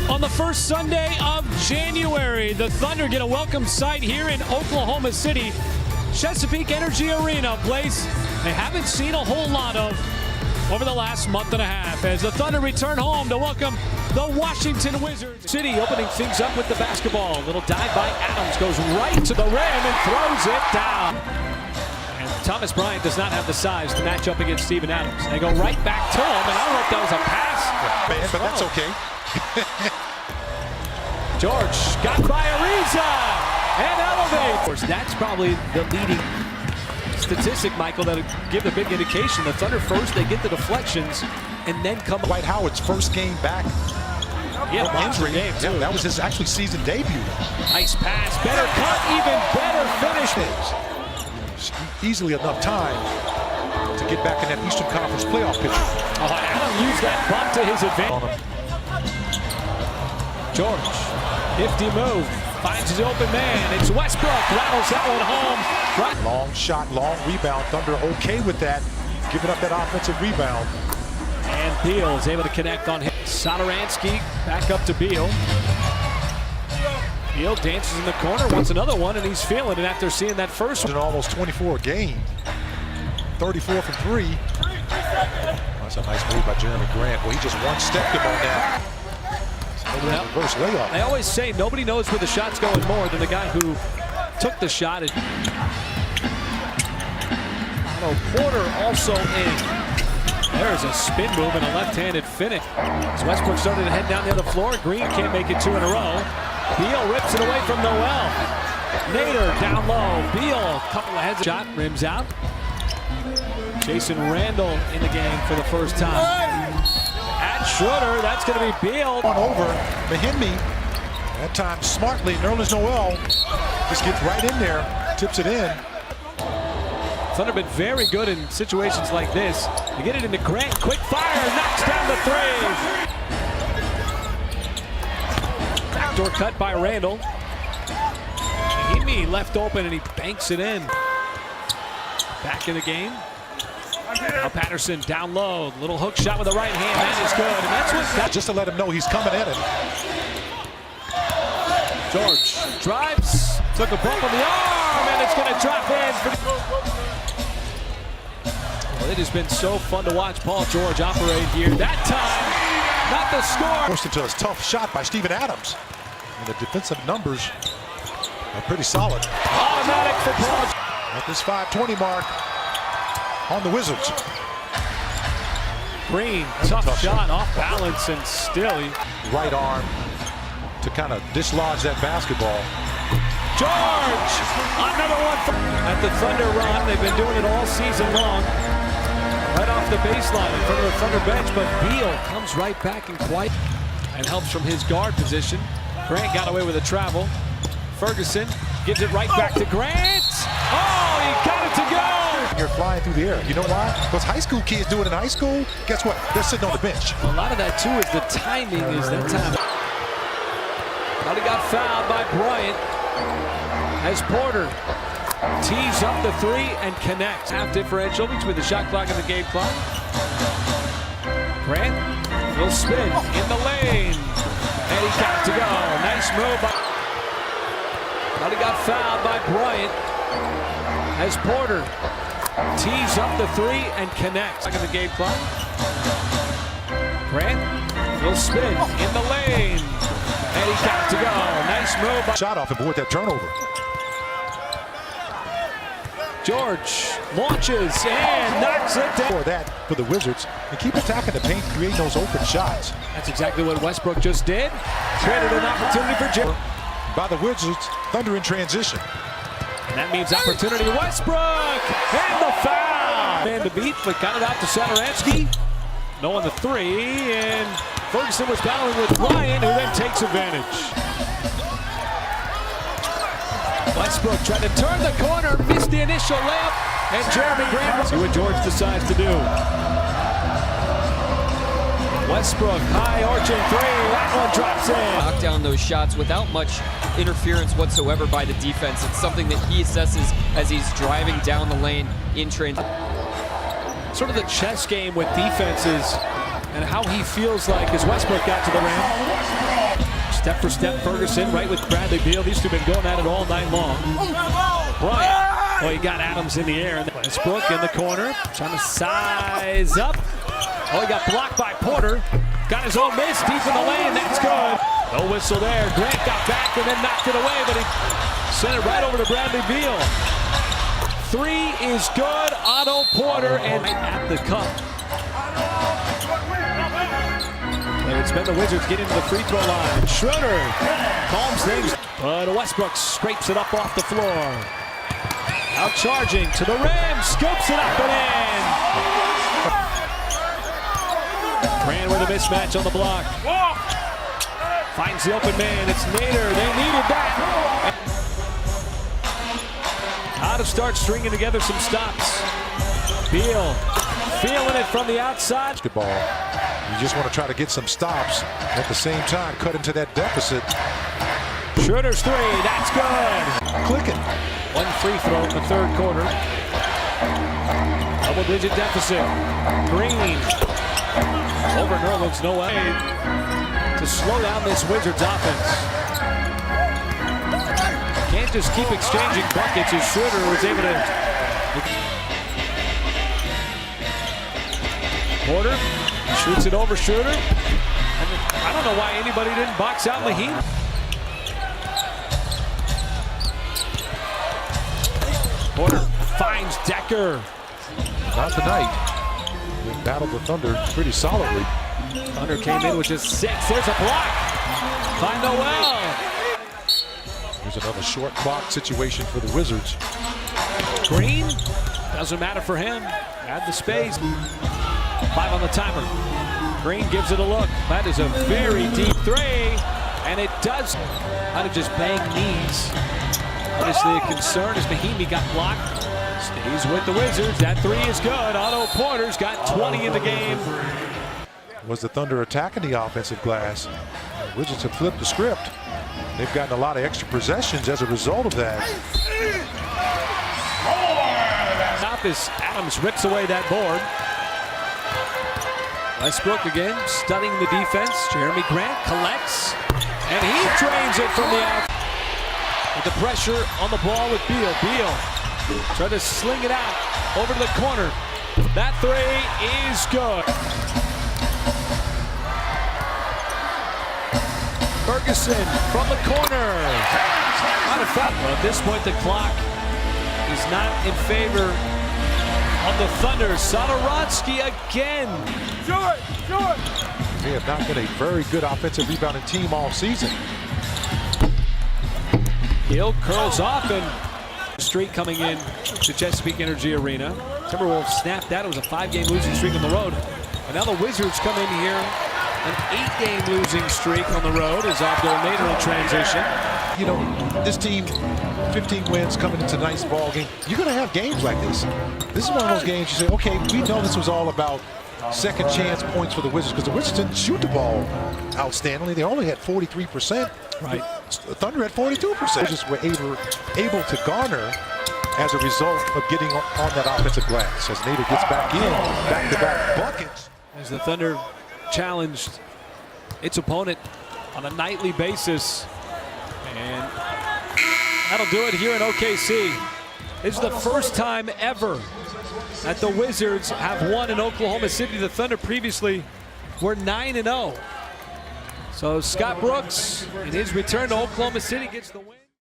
On the first Sunday of January, the Thunder get a welcome sight here in Oklahoma City. Chesapeake Energy Arena, a place they haven't seen a whole lot of over the last month and a half as the Thunder return home to welcome the Washington Wizards. City opening things up with the basketball. Little dive by Adams, goes right to the rim and throws it down. And Thomas Bryant does not have the size to match up against Steven Adams. They go right back to him, and I don't know if that was a pass. Man, but that's okay. George got by Ariza and elevates. Of course, that's probably the leading statistic, Michael, that'll give a big indication. The Thunder first, they get the deflections, and then come. Dwight Howard's first game back. Yeah, injury. Game too. Yeah, that was his actually season debut. Nice pass, better cut, even better finish. Easily enough time to get back in that Eastern Conference playoff picture. Oh, Adam used that bump to his advantage. George, nifty move, finds his open man. It's Westbrook, rattles that one home. Right. Long shot, long rebound. Thunder okay with that, giving up that offensive rebound. And Beal is able to connect on him. Satoransky back up to Beal. Beal dances in the corner, wants another one, and he's feeling it after seeing that first one. Almost 24 a game. 34 from 3. That's a nice move by Jeremy Grant. Well, he just one-stepped him on that. Reverse layup. They always say nobody knows where the shot's going more than the guy who took the shot. Porter also in. There's a spin move and a left-handed finish. As Westbrook started to head down the other floor, Green can't make it 2 in a row. Beal rips it away from Noel. Nader down low. Beal, a couple of heads. Shot rims out. Jason Randall in the game for the first time. At Schroeder, that's going to be Beal. On over, Mahinmi, that time smartly, Nerlens Noel just gets right in there, tips it in. Thunder been very good in situations like this. You get it into Grant, quick fire, knocks down the three. Backdoor cut by Randall. Mahinmi left open and he banks it in. Back in the game. Now Patterson down low, little hook shot with the right hand, that is good, and that's what. Just to let him know he's coming at him. George drives, took a bump on the arm, and it's going to drop in. Well, it has been so fun to watch Paul George operate here. That time, not the score. Forced into a tough shot by Steven Adams. And the defensive numbers are pretty solid. Automatic for Paul. At this 5:20 mark. On the Wizards. Green, tough shot, off balance, and still he... Right arm to kind of dislodge that basketball. George! Another one at the Thunder run. They've been doing it all season long. Right off the baseline in front of the Thunder bench, but Beal comes right back and helps from his guard position. Grant got away with a travel. Ferguson gives it right back to Grant. Oh, he got it to go! You're flying through the air. You know why? Because high school kids do it in high school. Guess what? They're sitting on the bench. A lot of that, too, is the timing is that time. But he got fouled by Bryant as Porter tees up the three and connects. Half differential between the shot clock and the game clock. Grant will spin in the lane. And he got to go. Nice move. But he got fouled by Bryant as Porter tees up the three and connects. Back in the game clock. Grant will spin in the lane. And he got to go. Nice move. Shot off and avoid that turnover. George launches and knocks it down. For that, for the Wizards, and keep attacking the paint, creating those open shots. That's exactly what Westbrook just did. Created an opportunity for Jim. By the Wizards, Thunder in transition. And that means opportunity to Westbrook. And the foul. Man to beat, but got it out to Satoransky. No on the three, and Ferguson was battling with Ryan, who then takes advantage. Westbrook tried to turn the corner, missed the initial layup, and Jeremy Grant. See what George decides to do. Westbrook, high arching three, that one drops in. Knock down those shots without much interference whatsoever by the defense. It's something that he assesses as he's driving down the lane in transition. Sort of the chess game with defenses and how he feels like as Westbrook got to the rim. Step for step, Ferguson right with Bradley Beal. These two have been going at it all night long. Bryant. Oh, he got Adams in the air. Westbrook in the corner, trying to size up. Oh, he got blocked by Porter. Got his own miss deep in the lane. That's good. No whistle there. Grant got back and then knocked it away, but he sent it right over to Bradley Beal. Three is good. Otto Porter and at the cup. And it's been the Wizards getting to the free throw line. Schroeder calms things, but Westbrook scrapes it up off the floor. Out charging to the rim, scoops it up and in. Grant with a mismatch on the block. Finds the open man, it's Nader, they needed that. How to start stringing together some stops. Beal feeling it from the outside. Basketball. You just want to try to get some stops. At the same time, cut into that deficit. Schroeder's three, that's good. Clicking. One free throw in the third quarter. Double-digit deficit. Green. Over Nerlens, no way to slow down this Wizards offense. Can't just keep exchanging buckets as Schroeder was able to. Porter shoots it over Schroeder. I don't know why anybody didn't box out Mahim. Porter finds Decker. Not tonight. They battled the Thunder pretty solidly. Thunder came in with just 6. There's a block by Noel. There's another short clock situation for the Wizards. Green, doesn't matter for him. Add the space. 5 on the timer. Green gives it a look. That is a very deep three, and it does. How to just bang knees. Obviously a concern as Mahimi got blocked. Stays with the Wizards. That three is good. Otto Porter's got 20 in the game. Was the Thunder attacking the offensive glass? The Wizards have flipped the script. They've gotten a lot of extra possessions as a result of that. Top is Adams rips away that board. Westbrook again studying the defense. Jeremy Grant collects, and he drains it from the out. With the pressure on the ball with Beal. Beal trying to sling it out over to the corner. That three is good. Ferguson from the corner. Not a foul. Well, at this point, the clock is not in favor of the Thunder. Satoransky again. They have not been a very good offensive rebounding team all season. Hill curls off and streak coming in to Chesapeake Energy Arena. Timberwolves snapped that. It was a 5-game losing streak on the road. And now the Wizards come in here. An 8-game losing streak on the road as Abdul Nader in transition. You know, this team, 15 wins coming into tonight's ball game. You're going to have games like this. This is one of those games you say, okay, we know this was all about second chance points for the Wizards because the Wizards didn't shoot the ball outstandingly. They only had 43%. Right. The Thunder had 42%. Wizards were able to garner as a result of getting on that offensive glass. As Nader gets back in, back-to-back buckets. As the Thunder challenged its opponent on a nightly basis. And that'll do it here in OKC. This is the first time ever that the Wizards have won in Oklahoma City. The Thunder previously were 9-0. So Scott Brooks, in his return to Oklahoma City, gets the win.